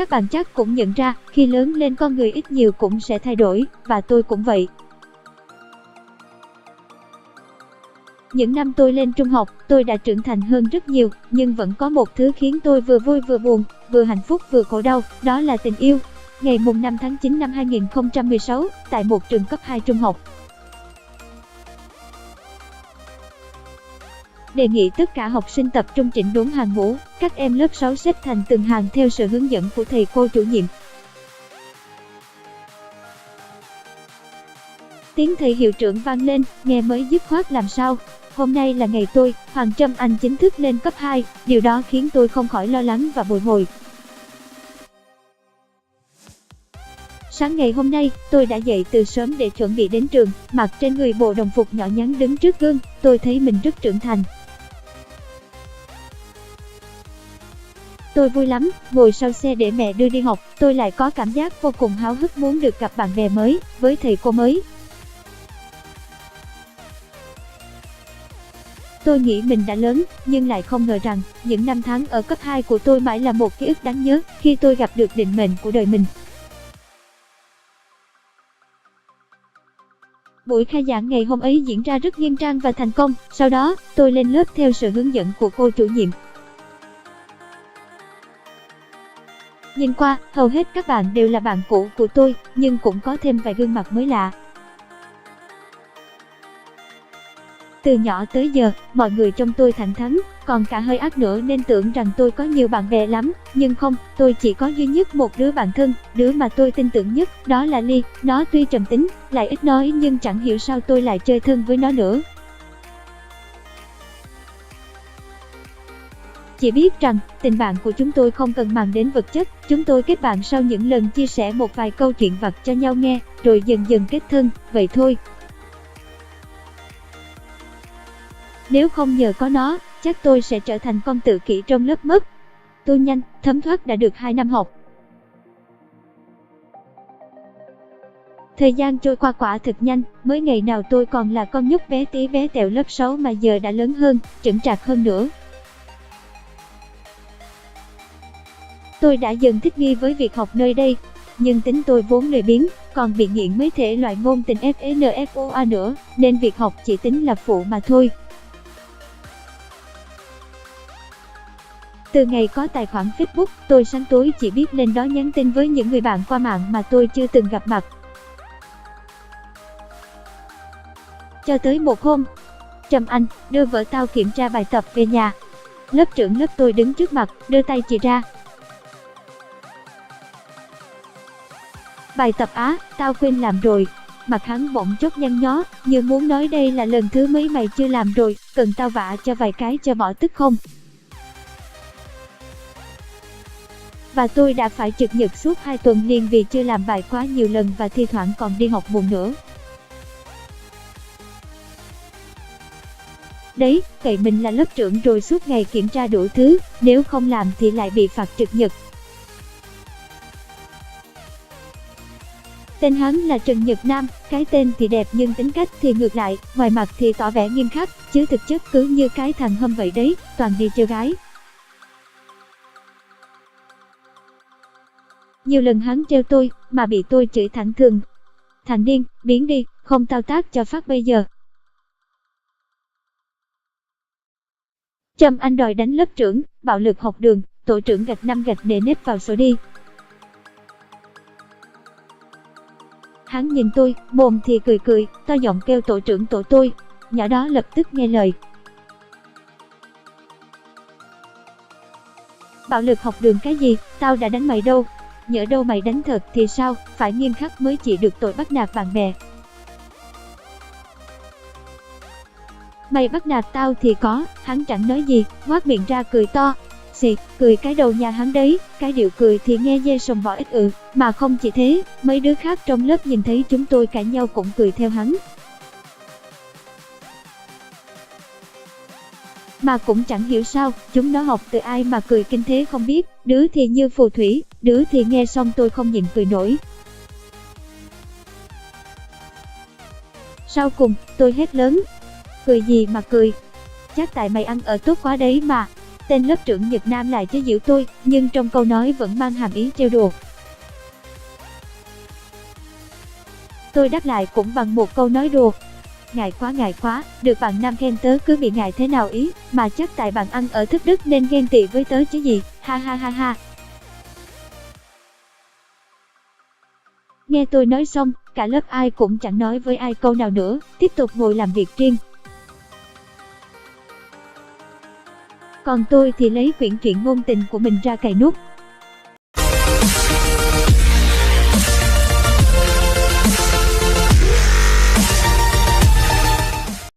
Các bạn chắc cũng nhận ra, khi lớn lên con người ít nhiều cũng sẽ thay đổi, và tôi cũng vậy. Những năm tôi lên trung học, tôi đã trưởng thành hơn rất nhiều, nhưng vẫn có một thứ khiến tôi vừa vui vừa buồn, vừa hạnh phúc vừa khổ đau, đó là tình yêu. Ngày mùng 5 tháng 9 năm 2016, tại một trường cấp 2 trung học. Đề nghị tất cả học sinh tập trung chỉnh đốn hàng ngũ, các em lớp 6 xếp thành từng hàng theo sự hướng dẫn của thầy cô chủ nhiệm. Tiếng thầy hiệu trưởng vang lên, nghe mới dứt khoát làm sao. Hôm nay là ngày tôi, Hoàng Trâm Anh chính thức lên cấp 2, điều đó khiến tôi không khỏi lo lắng và bồi hồi. Sáng ngày hôm nay, tôi đã dậy từ sớm để chuẩn bị đến trường, mặc trên người bộ đồng phục nhỏ nhắn đứng trước gương, tôi thấy mình rất trưởng thành. Tôi vui lắm, ngồi sau xe để mẹ đưa đi học, tôi lại có cảm giác vô cùng háo hức muốn được gặp bạn bè mới, với thầy cô mới. Tôi nghĩ mình đã lớn, nhưng lại không ngờ rằng, những năm tháng ở cấp 2 của tôi mãi là một ký ức đáng nhớ, khi tôi gặp được định mệnh của đời mình. Buổi khai giảng ngày hôm ấy diễn ra rất nghiêm trang và thành công, sau đó, tôi lên lớp theo sự hướng dẫn của cô chủ nhiệm. Nhìn qua, hầu hết các bạn đều là bạn cũ của tôi, nhưng cũng có thêm vài gương mặt mới lạ. Từ nhỏ tới giờ, mọi người trông tôi thẳng thắn, còn cả hơi ác nữa nên tưởng rằng tôi có nhiều bạn bè lắm, nhưng không, tôi chỉ có duy nhất một đứa bạn thân, đứa mà tôi tin tưởng nhất, đó là Ly. Nó tuy trầm tính, lại ít nói nhưng chẳng hiểu sao tôi lại chơi thân với nó nữa. Chỉ biết rằng, tình bạn của chúng tôi không cần màng đến vật chất, chúng tôi kết bạn sau những lần chia sẻ một vài câu chuyện vặt cho nhau nghe, rồi dần dần kết thân, vậy thôi. Nếu không nhờ có nó, chắc tôi sẽ trở thành con tự kỷ trong lớp mất. Tôi nhanh, thấm thoát đã được 2 năm học. Thời gian trôi qua quả thực nhanh, mới ngày nào tôi còn là con nhóc bé tí bé tẹo lớp 6 mà giờ đã lớn hơn, chững chạc hơn nữa. Tôi đã dần thích nghi với việc học nơi đây, nhưng tính tôi vốn lười biếng, còn bị nghiện mấy thể loại ngôn tình FNFOA nữa, nên việc học chỉ tính là phụ mà thôi. Từ ngày có tài khoản Facebook, tôi sáng tối chỉ biết lên đó nhắn tin với những người bạn qua mạng mà tôi chưa từng gặp mặt. Cho tới một hôm, Trâm Anh, đưa vợ tao kiểm tra bài tập về nhà. Lớp trưởng lớp tôi đứng trước mặt, đưa tay chỉ ra. Bài tập á, tao quên làm rồi. Mặt hắn bỗng chốc nhăn nhó, như muốn nói đây là lần thứ mấy mày chưa làm rồi, cần tao vả cho vài cái cho bỏ tức không? Và tôi đã phải trực nhật suốt 2 tuần liền vì chưa làm bài quá nhiều lần và thi thoảng còn đi học muộn nữa. Đấy, cậy mình là lớp trưởng rồi suốt ngày kiểm tra đủ thứ, nếu không làm thì lại bị phạt trực nhật. Tên hắn là Trần Nhật Nam, cái tên thì đẹp nhưng tính cách thì ngược lại, ngoài mặt thì tỏ vẻ nghiêm khắc, chứ thực chất cứ như cái thằng hâm vậy đấy, toàn đi trêu gái. Nhiều lần hắn trêu tôi, mà bị tôi chửi thẳng thừng. Thằng điên, biến đi, không tao tát cho phát bây giờ. Trâm Anh đòi đánh lớp trưởng, bạo lực học đường, tổ trưởng gạch 5 gạch nề nếp vào sổ đi. Hắn nhìn tôi, mồm thì cười cười, to giọng kêu tổ trưởng tổ tôi, nhỏ đó lập tức nghe lời. Bạo lực học đường cái gì, tao đã đánh mày đâu. Nhỡ đâu mày đánh thật thì sao, phải nghiêm khắc mới chỉ được tội bắt nạt bạn bè. Mày bắt nạt tao thì có, hắn chẳng nói gì, ngoác miệng ra cười to. Xịt, cười cái đầu nhà hắn đấy, cái điệu cười thì nghe dê sồng bọ ít mà không chỉ thế, mấy đứa khác trong lớp nhìn thấy chúng tôi cãi nhau cũng cười theo hắn. Mà cũng chẳng hiểu sao, chúng nó học từ ai mà cười kinh thế không biết, đứa thì như phù thủy, đứa thì nghe xong tôi không nhịn cười nổi. Sau cùng, tôi hét lớn. Cười gì mà cười? Chắc tại mày ăn ở tốt quá đấy mà. tên lớp trưởng Nhật Nam lại chế giễu tôi, nhưng trong câu nói vẫn mang hàm ý trêu đùa. Tôi đáp lại cũng bằng một câu nói đùa. Ngại quá, được bạn nam khen tớ cứ bị ngại thế nào ý, mà chắc tại bạn ăn ở thức Đức nên ghen tị với tớ chứ gì, ha ha ha ha. Nghe tôi nói xong, cả lớp ai cũng chẳng nói với ai câu nào nữa, tiếp tục ngồi làm việc riêng. Còn tôi thì lấy quyển truyện ngôn tình của mình ra cày nút.